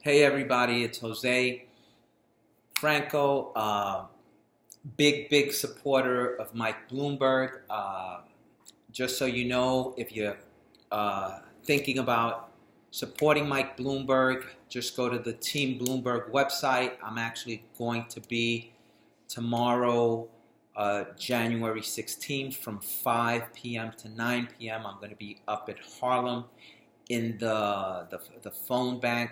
Hey everybody, it's Jose Franco, big supporter of Mike Bloomberg. Just so you know, if you're thinking about supporting Mike Bloomberg, just go to the Team Bloomberg website. I'm actually going to be tomorrow, January 16th from 5 p.m. to 9 p.m. I'm going to be up at Harlem in the phone bank.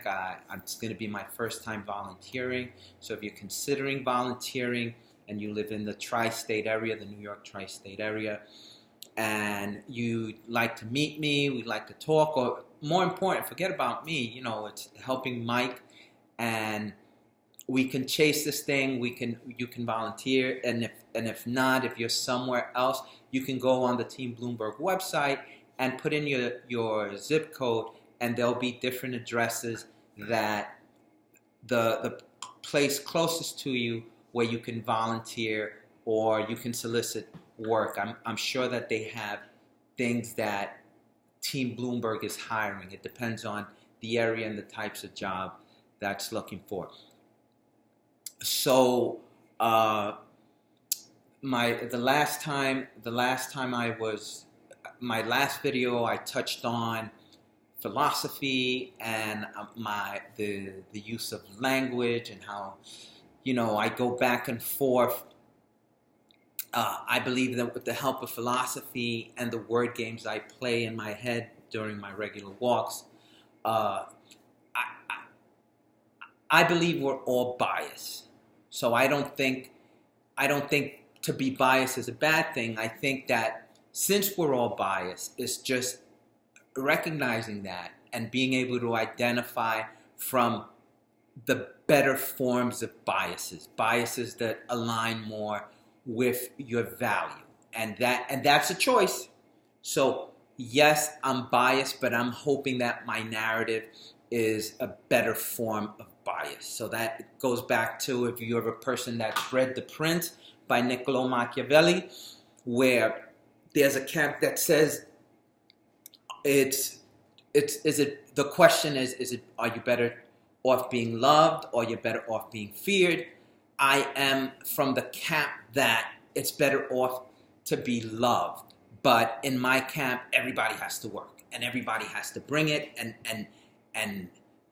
It's going to be my first time volunteering. So if you're considering volunteering and you live in the tri-state area, the New York tri-state area, and you'd like to meet me, we'd like to talk, or more important, forget about me, it's helping Mike, and we can chase this thing. You can volunteer, and if not, if you're somewhere else, you can go on the Team Bloomberg website and put in your zip code, and there'll be different addresses that the place closest to you where you can volunteer or you can solicit work. I'm sure that they have things that Team Bloomberg is hiring. It depends on the area and the types of job that's looking for. So my last video I touched on philosophy and the use of language and how I go back and forth. I believe that with the help of philosophy and the word games I play in my head during my regular walks, I believe we're all biased. So I don't think to be biased is a bad thing. I think that since we're all biased, it's just recognizing that and being able to identify from the better forms of biases that align more with your value, and that's a choice. So yes, I'm biased, but I'm hoping that my narrative is a better form of bias. So that goes back to, if you're a person that's read The Prince by Niccolo Machiavelli, where there's a camp that says the question is are you better off being loved or you're better off being feared? I am from the camp that it's better off to be loved. But in my camp, everybody has to work and everybody has to bring it, and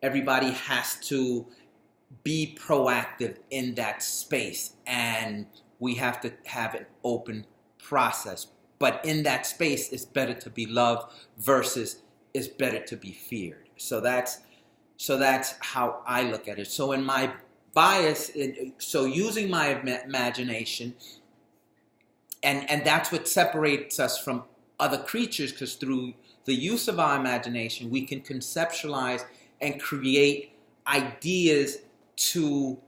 everybody has to be proactive in that space, and we have to have an open process. But in that space, it's better to be loved versus it's better to be feared. So that's how I look at it. So in my bias, so using my imagination, and that's what separates us from other creatures, because through the use of our imagination, we can conceptualize and create ideas to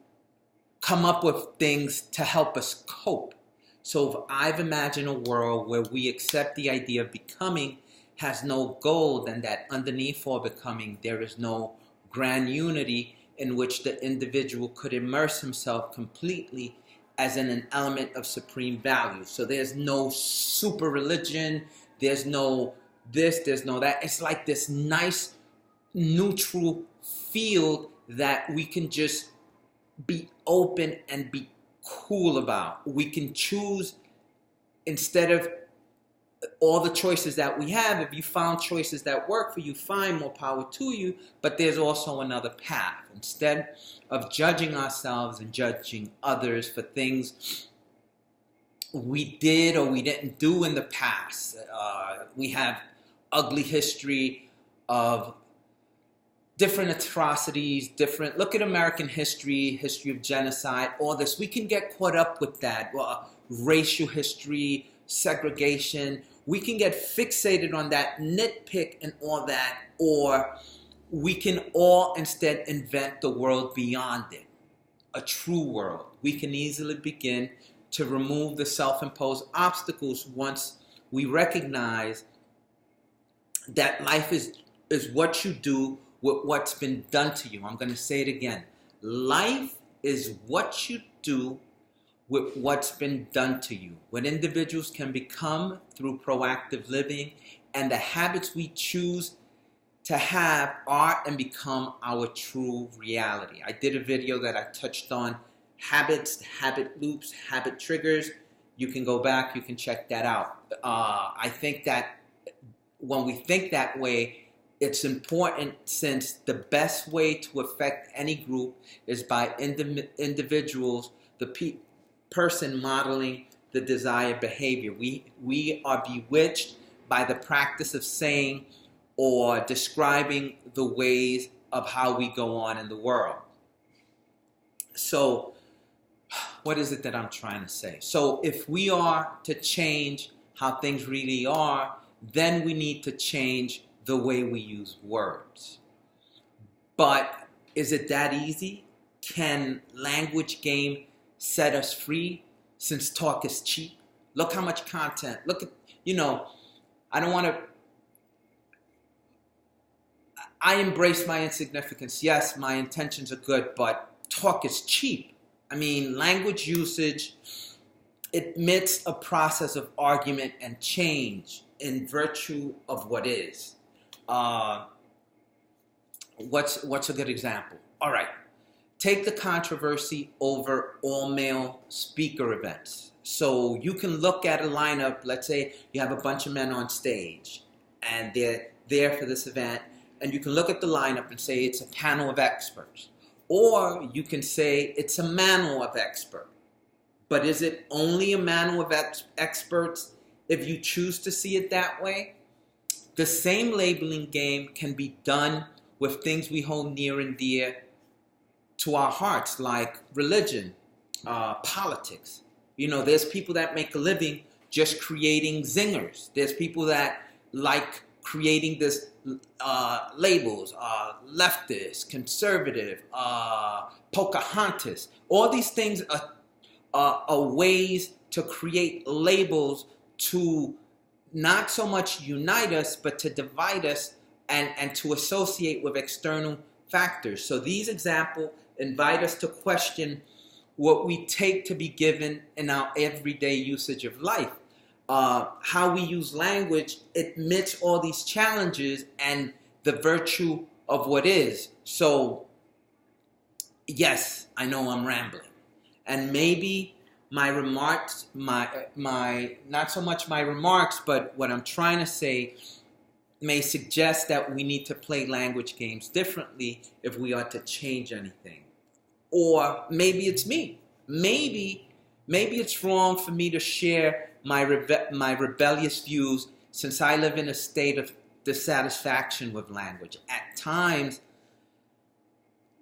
come up with things to help us cope. So if I've imagined a world where we accept the idea of becoming has no goal, then that underneath all becoming, there is no grand unity in which the individual could immerse himself completely as in an element of supreme value. So there's no super religion, there's no this, there's no that. It's like this nice neutral field that we can just be open and be cool about. We can choose, instead of all the choices that we have. If you found choices that work for you, fine, more power to you, but there's also another path. Instead of judging ourselves and judging others for things we did or we didn't do in the past, we have ugly history of different atrocities, look at American history of genocide, all this. We can get caught up with that. Racial history, segregation. We can get fixated on that, nitpick and all that, or we can all instead invent the world beyond it, a true world. We can easily begin to remove the self-imposed obstacles once we recognize that life is what you do with what's been done to you. I'm going to say it again. Life is what you do with what's been done to you. What individuals can become through proactive living and the habits we choose to have art and become our true reality. I did a video that I touched on habits, habit loops, habit triggers. You can go back, you can check that out. I think that when we think that way, it's important, since the best way to affect any group is by individuals, the person modeling the desired behavior. We are bewitched by the practice of saying or describing the ways of how we go on in the world. So, what is it that I'm trying to say? So, if we are to change how things really are, then we need to change the way we use words. But is it that easy? Can language game set us free, since talk is cheap? Look how much content. Look at, I don't want to. I embrace my insignificance. Yes, my intentions are good, but talk is cheap. I mean, language usage admits a process of argument and change in virtue of what is. What's a good example? All right. Take the controversy over all-male speaker events. So you can look at a lineup. Let's say you have a bunch of men on stage, and they're there for this event, and you can look at the lineup and say it's a panel of experts. Or you can say it's a manual of experts. But is it only a manual of experts if you choose to see it that way? The same labeling game can be done with things we hold near and dear to our hearts, like religion, politics. There's people that make a living just creating zingers. There's people that like creating this labels, leftist, conservative, Pocahontas. All these things are ways to create labels to not so much unite us, but to divide us and to associate with external factors. So these examples invite us to question what we take to be given in our everyday usage of life. How we use language admits all these challenges and the virtue of what is. So, yes, I know I'm rambling. And maybe my remarks, not so much my remarks, but what I'm trying to say may suggest that we need to play language games differently if we are to change anything. Or maybe it's me. Maybe it's wrong for me to share my rebellious views, since I live in a state of dissatisfaction with language. At times,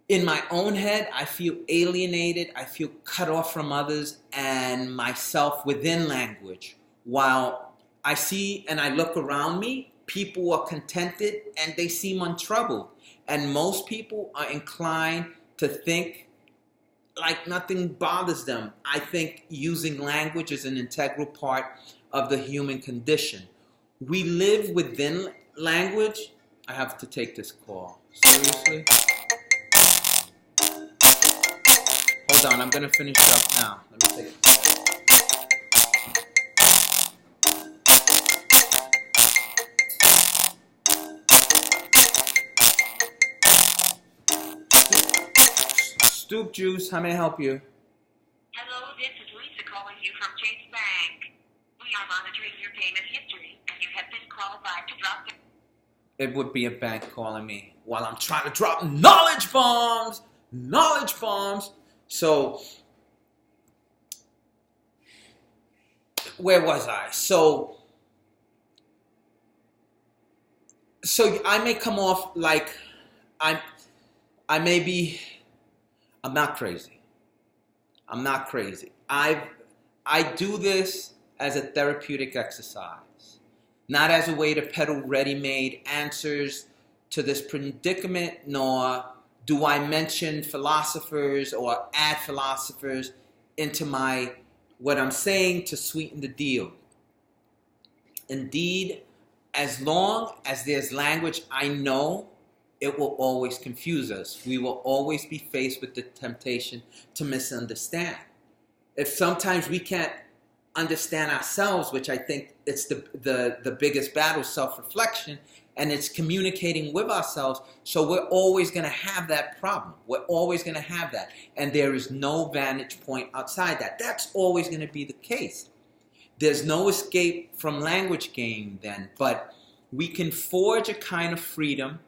in my own head, I feel alienated, I feel cut off from others and myself within language. While I see and I look around me, people are contented and they seem untroubled. And most people are inclined to think like nothing bothers them. I think using language is an integral part of the human condition. We live within language. I have to take this call. Seriously? Hold on, I'm going to finish up now. Let me take a call. Stoop Juice, how may I help you? Hello, this is Lisa calling you from Chase Bank. We are monitoring your payment history, and you have been qualified to drop the... It would be a bank calling me while I'm trying to drop knowledge bombs. Knowledge bombs. So, where was I? So I may come off like I'm not crazy. I'm not crazy. I do this as a therapeutic exercise, not as a way to peddle ready-made answers to this predicament, nor do I mention philosophers or add philosophers into what I'm saying to sweeten the deal. Indeed, as long as there's language, I know it will always confuse us. We will always be faced with the temptation to misunderstand. If sometimes we can't understand ourselves, which I think it's the biggest battle, self-reflection, and it's communicating with ourselves. So we're always going to have that problem. We're always going to have that. And there is no vantage point outside that. That's always going to be the case. There's no escape from language game then, but we can forge a kind of freedom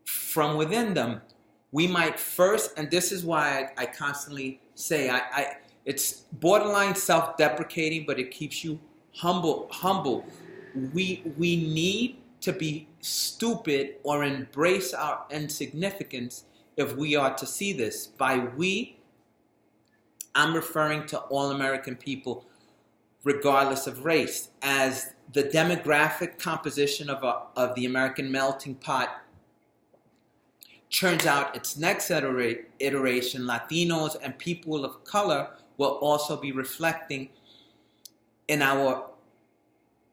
from within them. We might first, and this is why I constantly say, it's borderline self-deprecating, but it keeps you humble. We need to be stupid or embrace our insignificance if we are to see this. By we, I'm referring to all American people, regardless of race, as the demographic composition of the American melting pot churns out its next iteration. Latinos and people of color will also be reflecting in our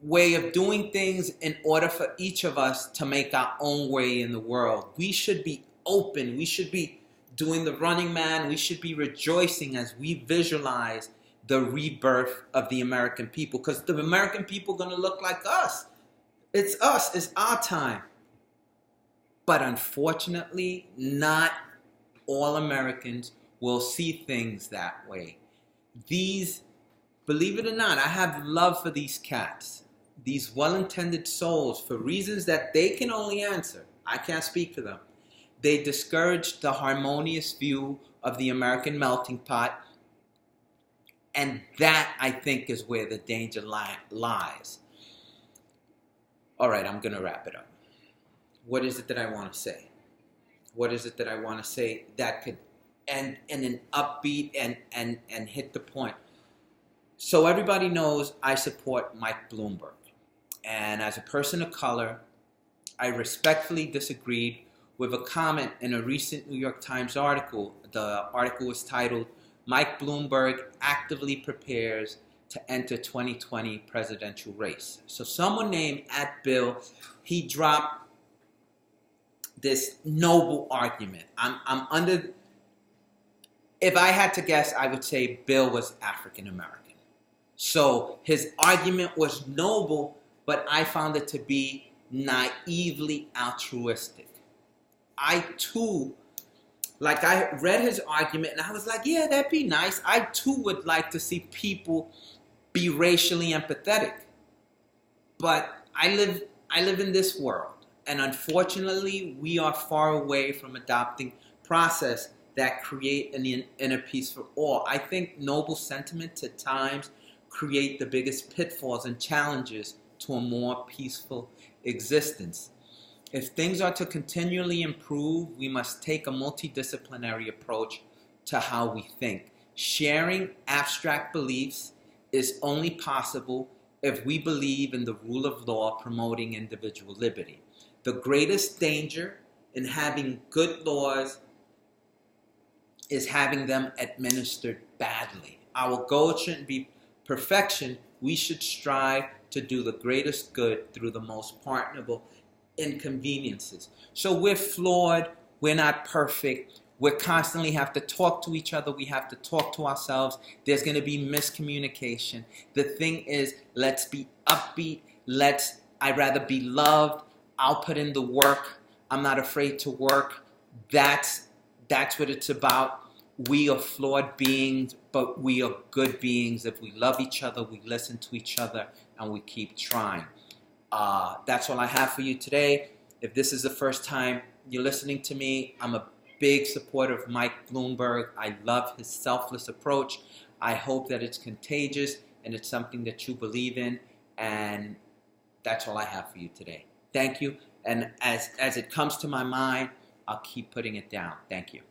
way of doing things in order for each of us to make our own way in the world. We should be open. We should be doing the running man. We should be rejoicing as we visualize the rebirth of the American people, because the American people are going to look like us. It's us. It's our time. But unfortunately, not all Americans will see things that way. Believe it or not, I have love for these cats, these well-intended souls, for reasons that they can only answer. I can't speak for them. They discourage the harmonious view of the American melting pot, and that, I think, is where the danger lies. All right, I'm going to wrap it up. What is it that I want to say? What is it that I want to say that could end in an upbeat and hit the point? So everybody knows I support Mike Bloomberg. And as a person of color, I respectfully disagreed with a comment in a recent New York Times article. The article was titled, "Mike Bloomberg actively prepares to enter 2020 presidential race." So someone named @Bill, he dropped this noble argument. If I had to guess, I would say Bill was African American. So his argument was noble, but I found it to be naively altruistic. I too, I read his argument and I was like, yeah, that'd be nice. I too would like to see people be racially empathetic. But I live in this world. And unfortunately, we are far away from adopting process that create an inner peace for all. I think noble sentiments at times create the biggest pitfalls and challenges to a more peaceful existence. If things are to continually improve, we must take a multidisciplinary approach to how we think. Sharing abstract beliefs is only possible if we believe in the rule of law promoting individual liberty. The greatest danger in having good laws is having them administered badly. Our goal shouldn't be perfection. We should strive to do the greatest good through the most pardonable inconveniences. So we're flawed. We're not perfect. We constantly have to talk to each other. We have to talk to ourselves. There's going to be miscommunication. The thing is, let's be upbeat. I'd rather be loved. I'll put in the work. I'm not afraid to work. That's what it's about. We are flawed beings, but we are good beings. If we love each other, we listen to each other, and we keep trying. That's all I have for you today. If this is the first time you're listening to me, I'm a big supporter of Mike Bloomberg. I love his selfless approach. I hope that it's contagious and it's something that you believe in. And that's all I have for you today. Thank you. And as it comes to my mind, I'll keep putting it down. Thank you.